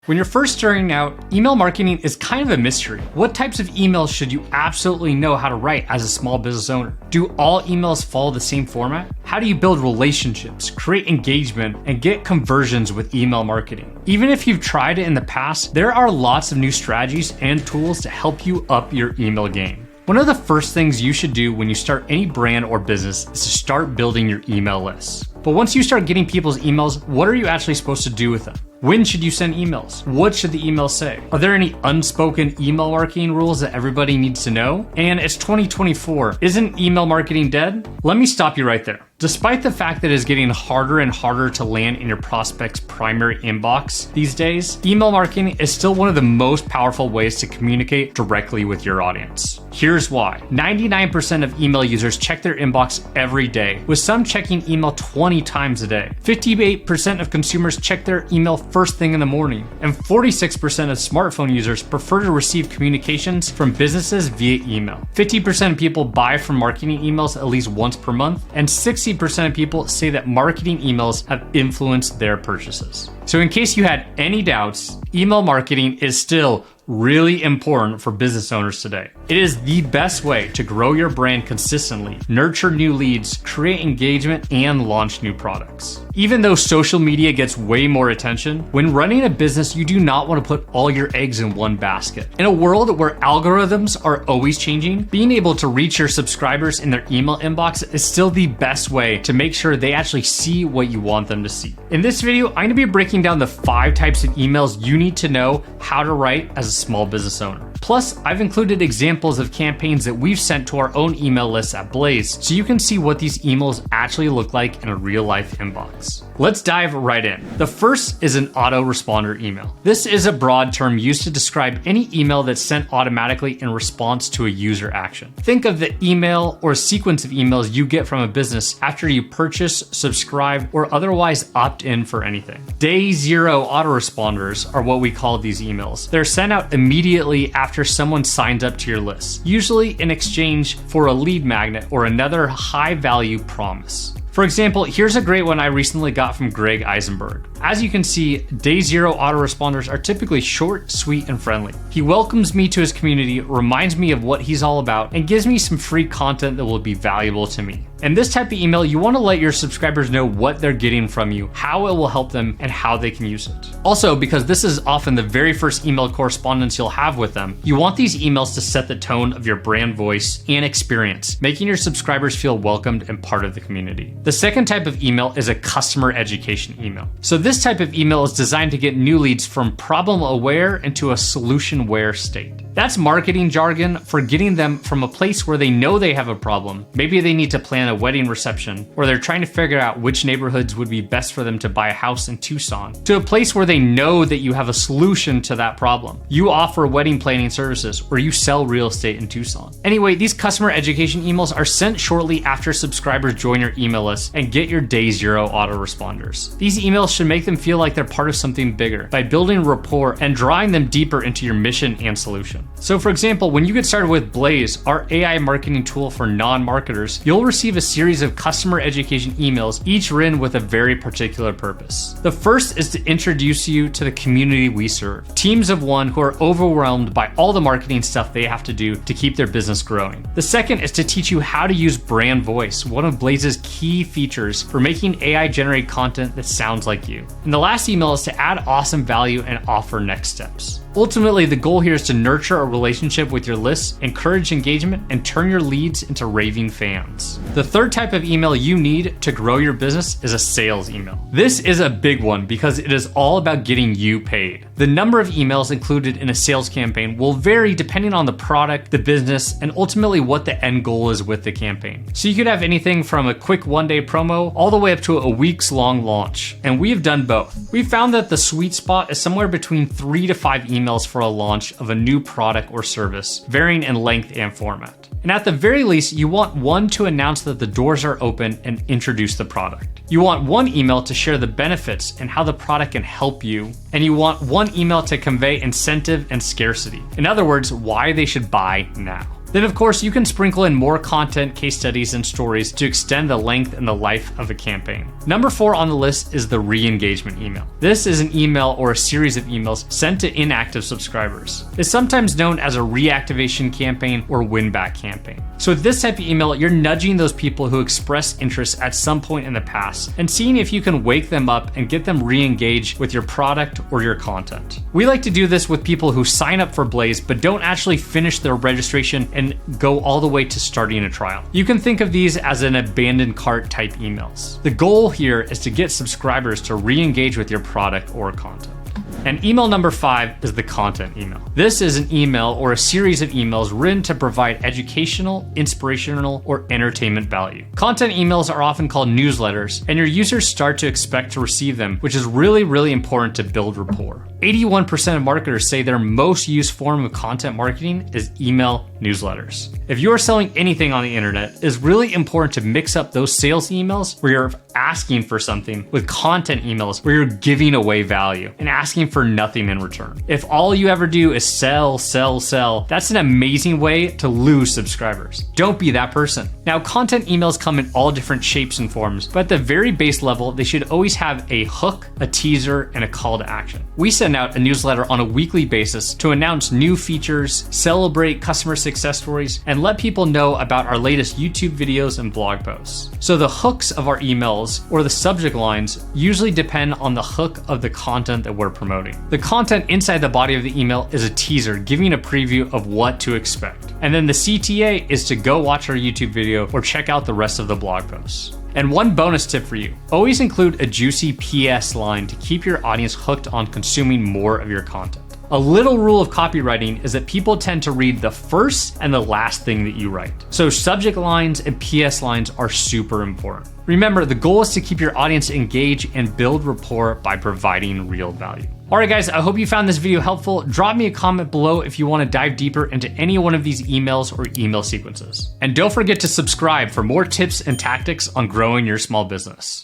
When you're first starting out, email marketing is kind of a mystery. What types of emails should you absolutely know how to write as a small business owner? Do all emails follow the same format? How do you build relationships, create engagement, and get conversions with email marketing? Even if you've tried it in the past, there are lots of new strategies and tools to help you up your email game. One of the first things you should do when you start any brand or business is to start building your email lists. But once you start getting people's emails, what are you actually supposed to do with them? When should you send emails? What should the emails say? Are there any unspoken email marketing rules that everybody needs to know? And it's 2024. Isn't email marketing dead? Let me stop you right there. Despite the fact that it is getting harder and harder to land in your prospect's primary inbox these days, email marketing is still one of the most powerful ways to communicate directly with your audience. Here's why. 99% of email users check their inbox every day, with some checking email 20 times a day. 58% of consumers check their email first thing in the morning, and 46% of smartphone users prefer to receive communications from businesses via email. 50% of people buy from marketing emails at least once per month, and 60% of people say that marketing emails have influenced their purchases. So in case you had any doubts, email marketing is still really important for business owners today. It is the best way to grow your brand consistently, nurture new leads, create engagement, and launch new products. Even though social media gets way more attention, when running a business, you do not want to put all your eggs in one basket. In a world where algorithms are always changing, being able to reach your subscribers in their email inbox is still the best way to make sure they actually see what you want them to see. In this video, I'm going to be breaking down the 5 types of emails you need to know how to write as a small business owner. Plus, I've included examples of campaigns that we've sent to our own email lists at Blaze, so you can see what these emails actually look like in a real-life inbox. Let's dive right in. The first is an autoresponder email. This is a broad term used to describe any email that's sent automatically in response to a user action. Think of the email or sequence of emails you get from a business after you purchase, subscribe, or otherwise opt in for anything. Day zero autoresponders are what we call these emails. They're sent out immediately after someone signs up to your list, usually in exchange for a lead magnet or another high-value promise. For example, here's a great one I recently got from Greg Eisenberg. As you can see, Day Zero autoresponders are typically short, sweet, and friendly. He welcomes me to his community, reminds me of what he's all about, and gives me some free content that will be valuable to me. In this type of email, you want to let your subscribers know what they're getting from you, how it will help them, and how they can use it. Also, because this is often the very first email correspondence you'll have with them, you want these emails to set the tone of your brand voice and experience, making your subscribers feel welcomed and part of the community. The second type of email is a customer education email. So this type of email is designed to get new leads from problem-aware into a solution-aware state. That's marketing jargon for getting them from a place where they know they have a problem. Maybe they need to plan a wedding reception, or they're trying to figure out which neighborhoods would be best for them to buy a house in Tucson, to a place where they know that you have a solution to that problem. You offer wedding planning services, or you sell real estate in Tucson. Anyway, these customer education emails are sent shortly after subscribers join your email list and get your Day Zero autoresponders. These emails should make them feel like they're part of something bigger by building rapport and drawing them deeper into your mission and solution. So for example, when you get started with Blaze, our AI marketing tool for non-marketers, you'll receive a series of customer education emails, each written with a very particular purpose. The first is to introduce you to the community we serve. Teams of one who are overwhelmed by all the marketing stuff they have to do to keep their business growing. The second is to teach you how to use brand voice, one of Blaze's key features for making AI generate content that sounds like you. And the last email is to add awesome value and offer next steps. Ultimately, the goal here is to nurture a relationship with your lists, encourage engagement, and turn your leads into raving fans. The third type of email you need to grow your business is a sales email. This is a big one because it is all about getting you paid. The number of emails included in a sales campaign will vary depending on the product, the business, and ultimately what the end goal is with the campaign. So you could have anything from a quick one-day promo all the way up to a weeks-long launch. And we have done both. We found that the sweet spot is somewhere between 3 to 5 emails for a launch of a new product or service, varying in length and format. And at the very least, you want one to announce that the doors are open and introduce the product. You want one email to share the benefits and how the product can help you. And you want one email to convey incentive and scarcity. In other words, why they should buy now. Then of course, you can sprinkle in more content, case studies, and stories to extend the length and the life of a campaign. Number 4 on the list is the re-engagement email. This is an email or a series of emails sent to inactive subscribers. It's sometimes known as a reactivation campaign or win-back campaign. So with this type of email, you're nudging those people who expressed interest at some point in the past and seeing if you can wake them up and get them re-engaged with your product or your content. We like to do this with people who sign up for Blaze but don't actually finish their registration and go all the way to starting a trial. You can think of these as an abandoned cart type emails. The goal here is to get subscribers to re-engage with your product or content. And email number 5 is the content email. This is an email or a series of emails written to provide educational, inspirational, or entertainment value. Content emails are often called newsletters, and your users start to expect to receive them, which is really, really important to build rapport. 81% of marketers say their most used form of content marketing is email newsletters. If you are selling anything on the internet, it's really important to mix up those sales emails where you're asking for something with content emails where you're giving away value and asking for nothing in return. If all you ever do is sell, sell, sell, that's an amazing way to lose subscribers. Don't be that person. Now, content emails come in all different shapes and forms, but at the very base level, they should always have a hook, a teaser, and a call to action. We send out a newsletter on a weekly basis to announce new features, celebrate customer success stories, and let people know about our latest YouTube videos and blog posts. So the hooks of our emails or the subject lines usually depend on the hook of the content that we're promoting. The content inside the body of the email is a teaser, giving a preview of what to expect. And then the CTA is to go watch our YouTube video or check out the rest of the blog posts. And one bonus tip for you, always include a juicy PS line to keep your audience hooked on consuming more of your content. A little rule of copywriting is that people tend to read the first and the last thing that you write. So subject lines and PS lines are super important. Remember, the goal is to keep your audience engaged and build rapport by providing real value. All right, guys, I hope you found this video helpful. Drop me a comment below if you want to dive deeper into any one of these emails or email sequences. And don't forget to subscribe for more tips and tactics on growing your small business.